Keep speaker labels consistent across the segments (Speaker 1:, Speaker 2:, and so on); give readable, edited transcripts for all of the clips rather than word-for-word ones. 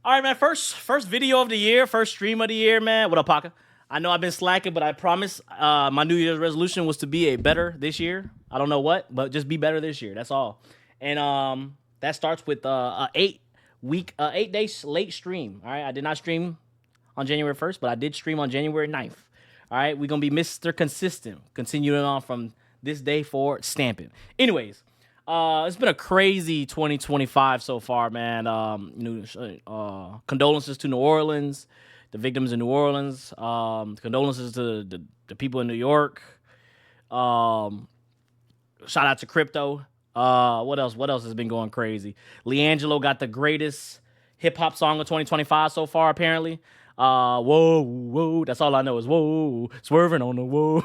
Speaker 1: All right, man. First video of the year, first stream of the year, man. What up, Paka? I know I've been slacking, but I promise my New Year's resolution was to be a better this year. I don't know what, but just be better this year. That's all. And that starts with a 8 day late stream. All right, I did not stream on January 1st, but I did stream on January 9th. All right, we're gonna be Mr. Consistent, continuing on from this day forward, stamping. Anyways. It's been a crazy 2025 so far, man. Condolences to New Orleans, the victims in New Orleans. Condolences to the people in New York. Shout out to Crypto. What else? What else has been going crazy? Leangelo got the greatest hip hop song of 2025 so far, apparently. Whoa, whoa. That's all I know is whoa, swerving on the whoa.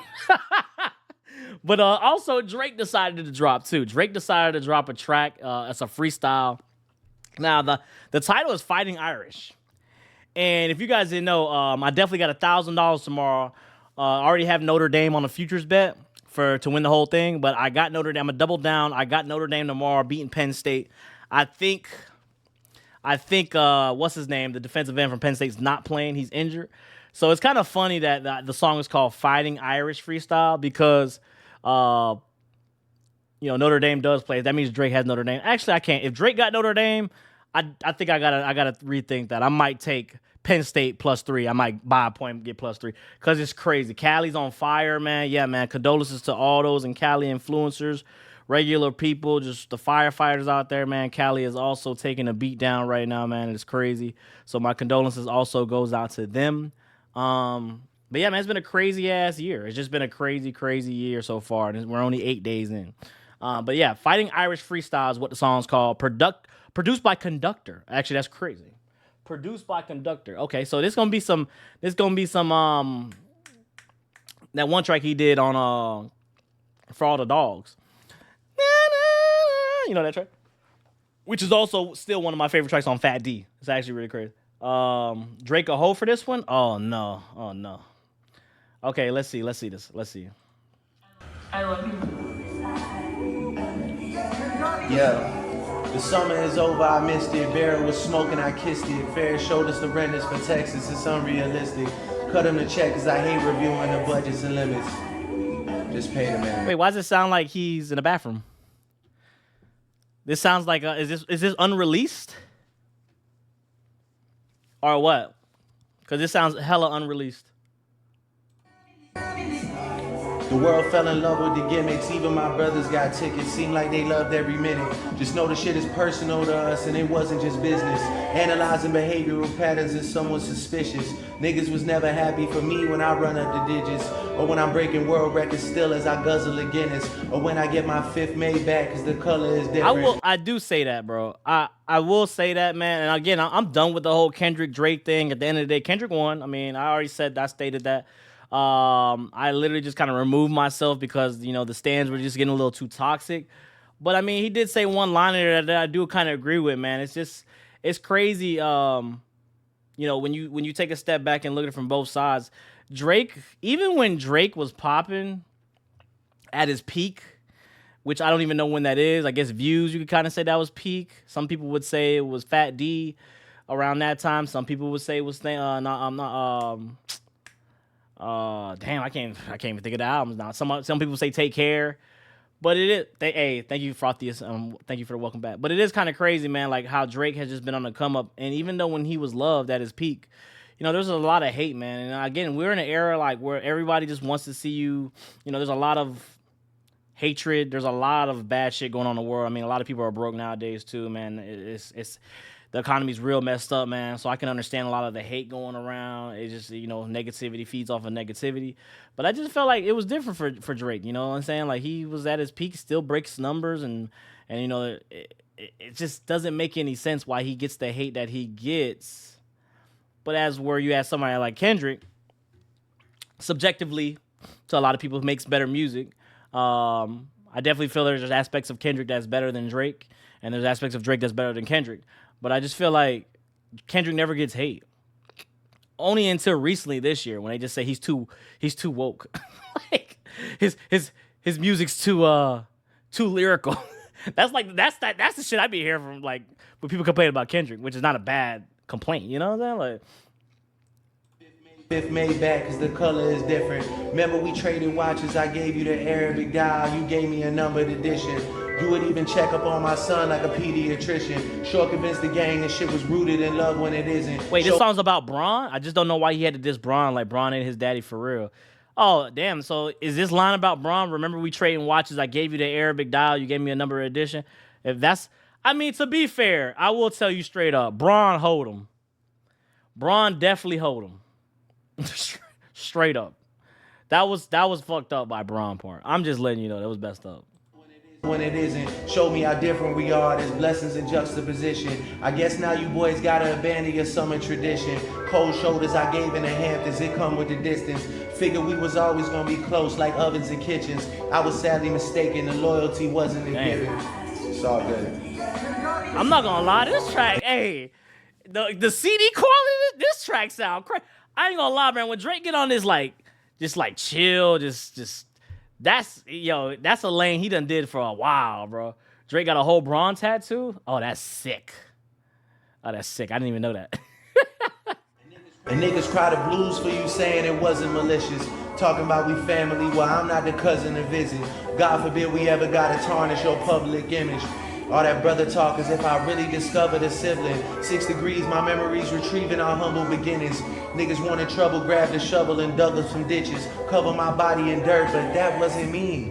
Speaker 1: But also, Drake decided to drop, too. Drake decided to drop a track. It's a freestyle. Now, the title is Fighting Irish. And if you guys didn't know, I definitely got $1,000 tomorrow. I already have Notre Dame on a futures bet to win the whole thing. But I got Notre Dame. I'm going to double down. I got Notre Dame tomorrow, beating Penn State. I think what's his name? The defensive end from Penn State's not playing. He's injured. So it's kind of funny that the song is called Fighting Irish Freestyle because... Notre Dame does play. That means Drake has Notre Dame. Actually, I can't. If Drake got Notre Dame, I think I gotta rethink that. I might take Penn State +3. I might buy a point and get +3 because it's crazy. Cali's on fire, man. Yeah, man. Condolences to all those in Cali influencers, regular people, just the firefighters out there, man. Cali is also taking a beat down right now, man. It's crazy. So my condolences also goes out to them. But yeah, man, it's been a crazy ass year. It's just been a crazy, crazy year so far, and we're only 8 days in. But yeah, Fighting Irish Freestyle is what the song's called. Produced by Conductor. Actually, that's crazy. Produced by Conductor. Okay, so this gonna be some that one track he did on For All the Dogs. You know that track? Which is also still one of my favorite tracks on Fat D. It's actually really crazy. Drake a hoe for this one? Oh no. Okay, let's see this. Let's see.
Speaker 2: I love you.
Speaker 3: Yeah. The summer is over, I missed it. Barrel was smoking, I kissed it. Fair showed us the renters for Texas, it's unrealistic. Cut him the check, cause I hate reviewing the budgets and limits. Just pay the man.
Speaker 1: Wait, why does it sound like he's in a bathroom? This sounds like, is this unreleased? Or what? Because this sounds hella unreleased.
Speaker 3: The world fell in love with the gimmicks. Even my brothers got tickets. Seem like they loved every minute. Just know the shit is personal to us and it wasn't just business. Analyzing behavioral patterns is somewhat suspicious. Niggas was never happy for me when I run up the digits. Or when I'm breaking world records still as I guzzle a Guinness. Or when I get my fifth made back cause the color is different.
Speaker 1: I do say that, bro. I will say that, man. And again, I'm done with the whole Kendrick Drake thing. At the end of the day, Kendrick won. I mean, I already said that, I stated that. I literally just kind of removed myself because, the stands were just getting a little too toxic. But I mean, he did say one line that I do kind of agree with, man. It's crazy. When you take a step back and look at it from both sides, Drake, even when Drake was popping at his peak, which I don't even know when that is. I guess views, you could kind of say that was peak. Some people would say it was Fat D around that time. Some people would say it was damn, I can't even think of the albums now. Some people say Take Care, but it is. Hey, thank you, Frothius. Thank you for the welcome back. But it is kind of crazy, man. Like how Drake has just been on the come up, and even though when he was loved at his peak, there's a lot of hate, man. And again, we're in an era like where everybody just wants to see you. There's a lot of hatred. There's a lot of bad shit going on in the world. I mean, a lot of people are broke nowadays too, man. It's the economy's real messed up, man. So I can understand a lot of the hate going around. It's just, negativity feeds off of negativity. But I just felt like it was different for Drake. You know what I'm saying? Like he was at his peak, still breaks numbers, and it just doesn't make any sense why he gets the hate that he gets. But as where you have somebody like Kendrick, subjectively, to a lot of people, makes better music. I definitely feel there's aspects of Kendrick that's better than Drake, and there's aspects of Drake that's better than Kendrick. But I just feel like Kendrick never gets hate. Only until recently this year when they just say he's too woke. Like his music's too lyrical. That's the shit I be hearing from like when people complain about Kendrick, which is not a bad complaint. You know what I'm saying? Like,
Speaker 3: Fifth made back cause the color is different. Remember we traded watches, I gave you the Arabic dial, you gave me a numbered edition. You would even check up on my son like a pediatrician. Sure convinced the gang that shit was rooted in love when it isn't.
Speaker 1: wait, this song's about Braun? I just don't know why he had to diss Braun like Braun ain't his daddy for real. Oh, damn. So is this line about Braun? Remember we trading watches, I gave you the Arabic dial, you gave me a numbered edition. If that's, I mean, to be fair, I will tell you straight up, Braun hold him. Braun definitely hold him. Straight up. That was fucked up by Braun part. I'm just letting you know that was messed up.
Speaker 3: When it isn't, show me how different we are. There's blessings in juxtaposition. I guess now you boys gotta abandon your summer tradition. Cold shoulders I gave in the Hamptons, it come with the distance. Figured we was always gonna be close like ovens and kitchens. I was sadly mistaken, the loyalty wasn't a given. It's all good.
Speaker 1: I'm not gonna lie, this track, hey, the CD quality, this track sound crazy. I ain't gonna lie, man. When Drake get on this, just chill, that's a lane he done did for a while, bro. Drake got a whole Braun tattoo. Oh, that's sick. Oh, that's sick. I didn't even know that.
Speaker 3: And niggas cry the blues for you saying it wasn't malicious. Talking about we family, well, I'm not the cousin to visit. God forbid we ever gotta tarnish your public image. All that brother talk as if I really discovered a sibling. 6 degrees, my memories retrieving our humble beginnings. Niggas wanted trouble, grabbed a shovel and dug up some ditches. Cover my body in dirt, but that wasn't me.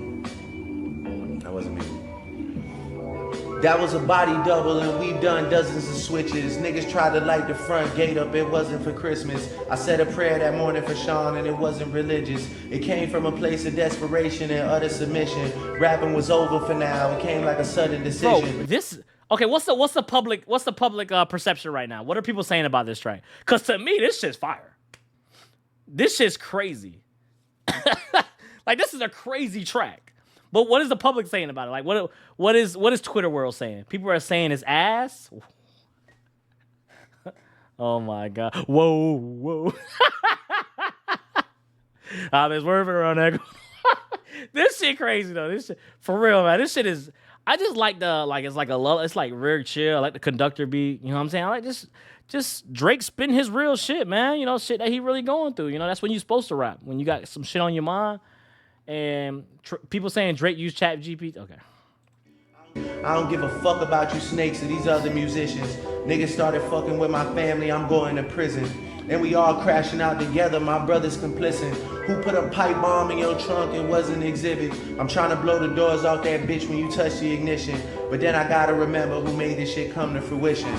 Speaker 3: That wasn't me. That was a body double and we've done dozens of switches. Niggas tried to light the front gate up, it wasn't for Christmas. I said a prayer that morning for Sean and it wasn't religious. It came from a place of desperation and utter submission. Rapping was over for now, it came like a sudden decision.
Speaker 1: Bro, okay, what's the public perception right now? What are people saying about this track? Cause to me, this shit's fire. This shit's crazy. Like, this is a crazy track. But what is the public saying about it? Like, what is Twitter world saying? People are saying it's ass. Oh my god! Whoa! There's word around that. This shit crazy though. This shit for real, man. This shit is. I just like it's like a love. It's like very chill. I like the conductor beat. You know what I'm saying? I like just Drake spitting his real shit, man. You know, shit that he really going through. You know, that's when you're supposed to rap. When you got some shit on your mind. And people saying Drake used Chat GPT. Okay.
Speaker 3: I don't give a fuck about you snakes or these other musicians. Niggas started fucking with my family, I'm going to prison. And we all crashing out together, my brother's complicit. Who put a pipe bomb in your trunk and was an exhibit? I'm trying to blow the doors off that bitch when you touch the ignition. But then I gotta remember who made this shit come to fruition.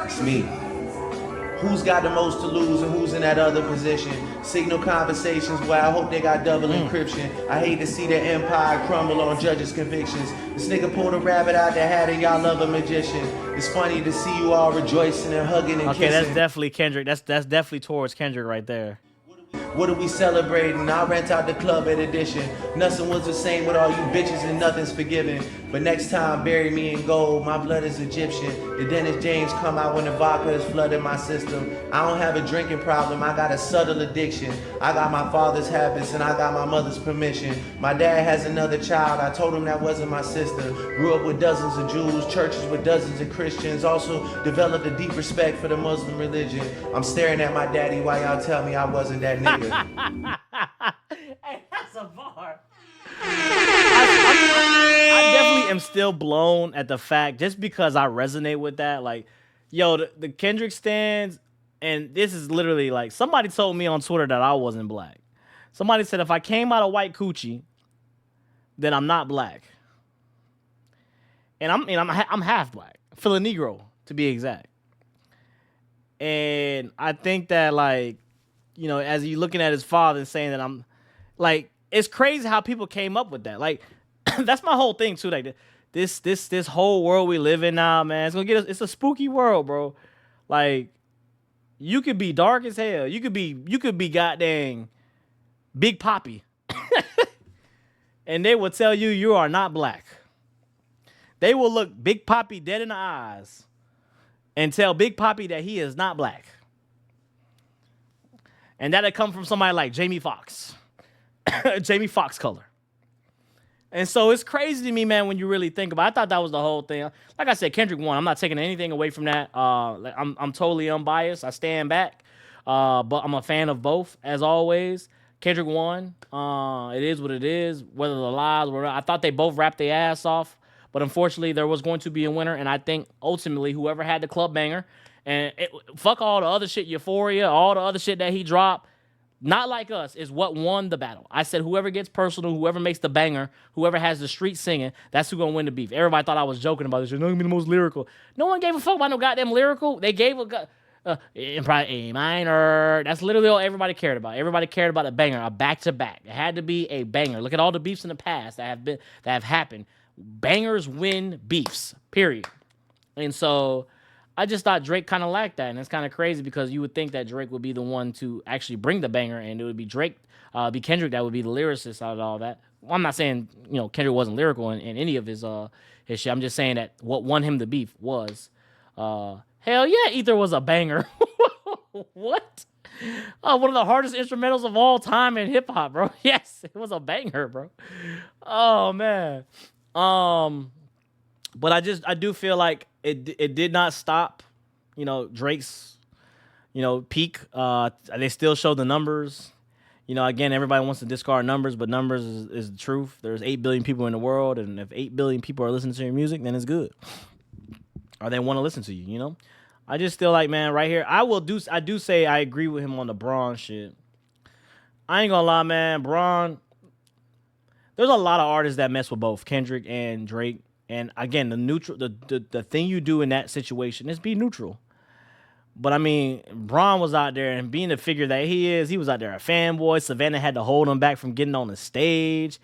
Speaker 3: It's me. Who's got the most to lose and who's in that other position? Signal conversations where I hope they got double encryption. I hate to see the empire crumble on judges' convictions. This nigga pulled a rabbit out the hat and y'all love a magician. It's funny to see you all rejoicing and hugging and kissing.
Speaker 1: Okay, that's definitely Kendrick. That's definitely towards Kendrick right there.
Speaker 3: What are we celebrating? I rent out the club at Edition. Nothing was the same with all you bitches and nothing's forgiven. But next time, bury me in gold. My blood is Egyptian. The Dennis James come out when the vodka is flooding my system. I don't have a drinking problem. I got a subtle addiction. I got my father's habits and I got my mother's permission. My dad has another child. I told him that wasn't my sister. Grew up with dozens of Jews, churches with dozens of Christians. Also developed a deep respect for the Muslim religion. I'm staring at my daddy while y'all tell me I wasn't that nigga.
Speaker 1: Hey, that's a bar. I definitely am still blown at the fact, just because I resonate with that. Like, yo, the Kendrick stands, and this is literally like, somebody told me on Twitter that I wasn't black. Somebody said if I came out of white coochie, then I'm not black. And I'm half black, Filipino to be exact. And I think that, like, you know, as you looking at his father and saying that I'm, like, it's crazy how people came up with that. Like, that's my whole thing too. Like, this whole world we live in now, man, it's gonna get us. It's a spooky world, bro. Like, you could be dark as hell. You could be goddamn Big Papi, and they will tell you you are not black. They will look Big Papi dead in the eyes and tell Big Papi that he is not black. And that'll come from somebody like Jamie Foxx. Jamie Foxx color. And so it's crazy to me, man, when you really think about it. I thought that was the whole thing. Like I said, Kendrick won. I'm not taking anything away from that. I'm totally unbiased. I stand back. But I'm a fan of both, as always. Kendrick won. It is what it is. Whether the lies were, I thought they both rapped their ass off. But unfortunately, there was going to be a winner. And I think ultimately, whoever had the club banger, and fuck all the other shit, Euphoria, all the other shit that he dropped, Not Like Us is what won the battle. I said whoever gets personal, whoever makes the banger, whoever has the street singing, that's who gonna win the beef. Everybody thought I was joking about this. You're not gonna be the most lyrical. No one gave a fuck about no goddamn lyrical. They gave in probably A minor. That's literally all everybody cared about. Everybody cared about a banger, a back to back. It had to be a banger. Look at all the beefs in the past that have happened. Bangers win beefs. Period. And so I just thought Drake kind of lacked that, and it's kind of crazy because you would think that Drake would be the one to actually bring the banger, and it would be Kendrick that would be the lyricist out of all that. Well, I'm not saying Kendrick wasn't lyrical in any of his shit. I'm just saying that what won him the beef was hell yeah, Ether was a banger. What? One of the hardest instrumentals of all time in hip hop, bro. Yes, it was a banger, bro. Oh man. But I do feel like it did not stop, Drake's, peak. They still show the numbers. Again, everybody wants to discard numbers, but numbers is the truth. There's 8 billion people in the world, and if 8 billion people are listening to your music, then it's good. Or they want to listen to you, I just feel like, man, right here, I do say I agree with him on the Braun shit. I ain't gonna lie, man, Braun, there's a lot of artists that mess with both Kendrick and Drake. And again, the thing you do in that situation is be neutral. But I mean, Braun was out there, and being the figure that he was out there a fanboy. Savannah had to hold him back from getting on the stage.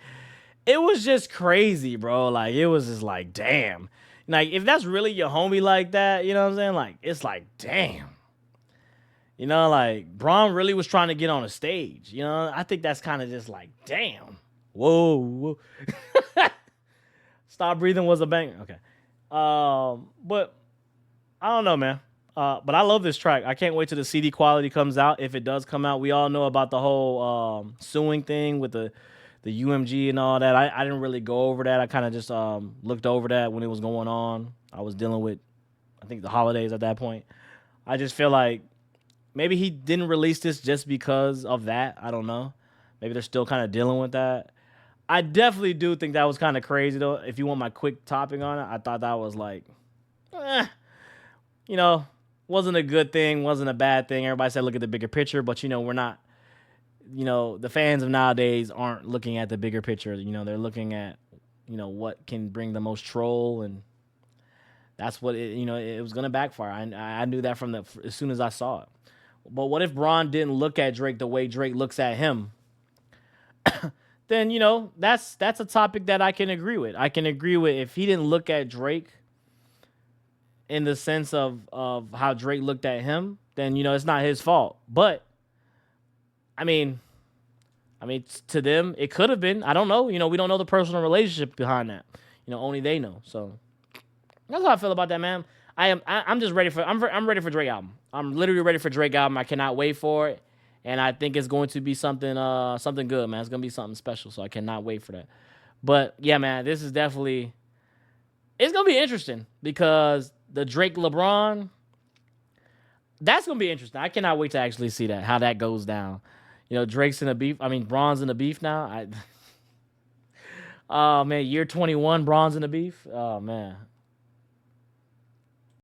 Speaker 1: It was just crazy, bro. Like, it was just like, damn. Like, if that's really your homie like that, you know what I'm saying? Like, it's like, damn. Like, Braun really was trying to get on the stage. I think that's kind of just like, damn. Whoa. Stop Breathing was a banger. Okay. But I don't know, man. But I love this track. I can't wait till the CD quality comes out. If it does come out, we all know about the whole suing thing with the UMG and all that. I didn't really go over that. I kind of just looked over that when it was going on. I was dealing with, I think, the holidays at that point. I just feel like maybe he didn't release this just because of that. I don't know. Maybe they're still kind of dealing with that. I definitely do think that was kind of crazy, though. If you want my quick topic on it, I thought that was like, wasn't a good thing, wasn't a bad thing. Everybody said look at the bigger picture, but, we're not, the fans of nowadays aren't looking at the bigger picture. They're looking at, what can bring the most troll, and that's what, it was going to backfire. I knew that as soon as I saw it. But what if Braun didn't look at Drake the way Drake looks at him? Then, that's a topic that I can agree with. I can agree with if he didn't look at Drake in the sense of how Drake looked at him, then, it's not his fault. But, I mean, to them, it could have been. I don't know. We don't know the personal relationship behind that. Only they know. So, that's how I feel about that, man. I'm just ready for, I'm ready for Drake album. I'm literally ready for Drake album. I cannot wait for it. And I think it's going to be something good, man. It's going to be something special, so I cannot wait for that. But, yeah, man, this is definitely... It's going to be interesting because the Drake LeBron, that's going to be interesting. I cannot wait to actually see that, how that goes down. Drake's in a beef. Braun's in a beef now. Oh, man, year 21, Braun's in a beef. Oh, man.